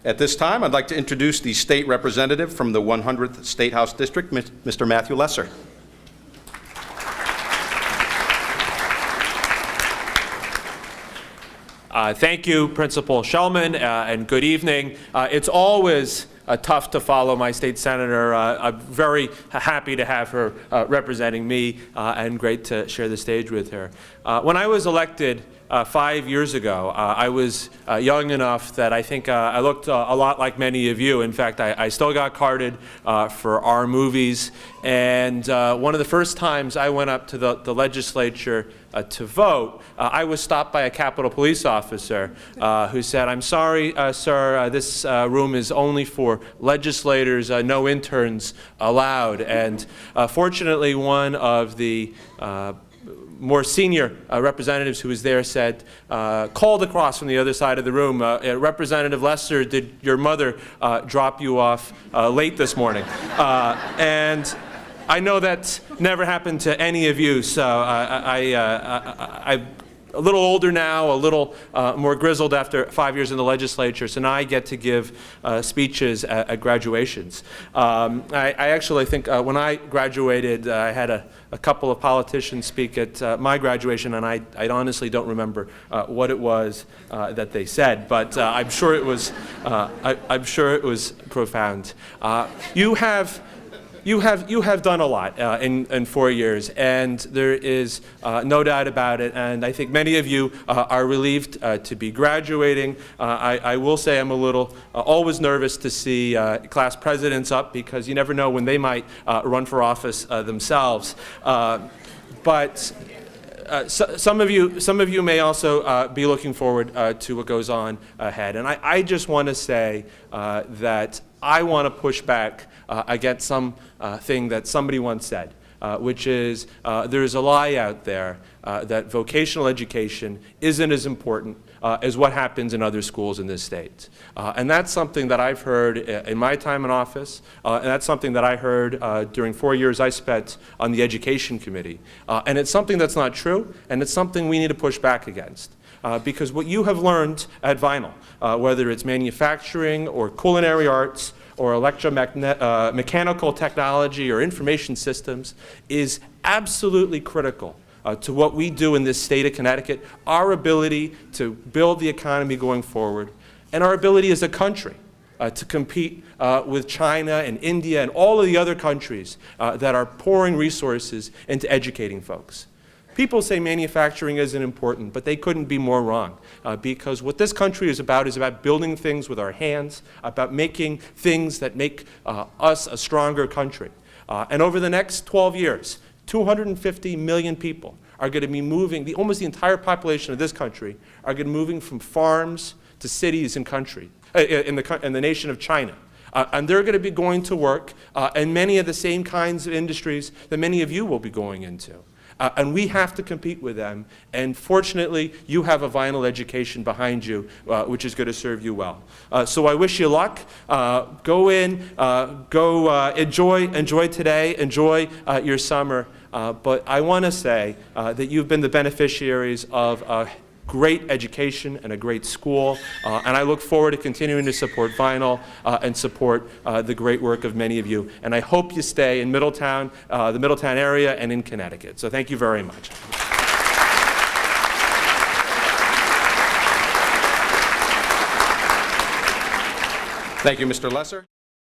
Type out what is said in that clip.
At this time, I'd like to introduce the state representative from the 100th State House District, Mr. Matthew Lesser. Thank you, Principal Shellman, and good evening. It's always tough to follow my state senator. I'm very happy to have her representing me, and great to share the stage with her. When I was elected 5 years ago, I was young enough that I think I looked a lot like many of you. In fact, I still got carded for our movies. And one of the first times I went up to the legislature to vote, I was stopped by a Capitol Police officer who said, "I'm sorry, sir, this room is only for legislators, no interns allowed." And fortunately, one of the more senior representatives who was there said, called across from the other side of the room, "Representative Lesser, did your mother drop you off late this morning?" And I know that's never happened to any of you, so I'm a little older now, a little more grizzled after 5 years in the legislature, so now I get to give speeches at graduations. I actually think when I graduated, I had a couple of politicians speak at my graduation, and I honestly don't remember what it was that they said, but I'm sure it was profound. You have done a lot in 4 years, and there is no doubt about it, and I think many of you are relieved to be graduating. I will say I'm a little always nervous to see class presidents up, because you never know when they might run for office themselves. But some of you may also be looking forward to what goes on ahead, and I just want to say that I want to push back against thing that somebody once said, which is there's a lie out there that vocational education isn't as important as what happens in other schools in this state. And that's something that I've heard in my time in office, and that's something that I heard during 4 years I spent on the Education Committee. And it's something that's not true, and it's something we need to push back against. Because what you have learned at Vinyl, whether it's manufacturing or culinary arts or electromechanical technology or information systems, is absolutely critical to what we do in this state of Connecticut, our ability to build the economy going forward, and our ability as a country to compete with China and India and all of the other countries that are pouring resources into educating folks. People say manufacturing isn't important, but they couldn't be more wrong, because what this country is about building things with our hands, about making things that make us a stronger country. And over the next 12 years, 250 million people are going to be moving, almost the entire population of this country are going to be moving from farms to cities and country, in the nation of China. And they're going to be going to work in many of the same kinds of industries that many of you will be going into. And we have to compete with them. And fortunately, you have a Vinyl education behind you, which is going to serve you well. So I wish you luck. Go in, enjoy today, enjoy your summer. But I want to say that you've been the beneficiaries of a great education and a great school, and I look forward to continuing to support Vinyl and support the great work of many of you. And I hope you stay in Middletown, the Middletown area, and in Connecticut. So thank you very much. Thank you, Mr. Lesser.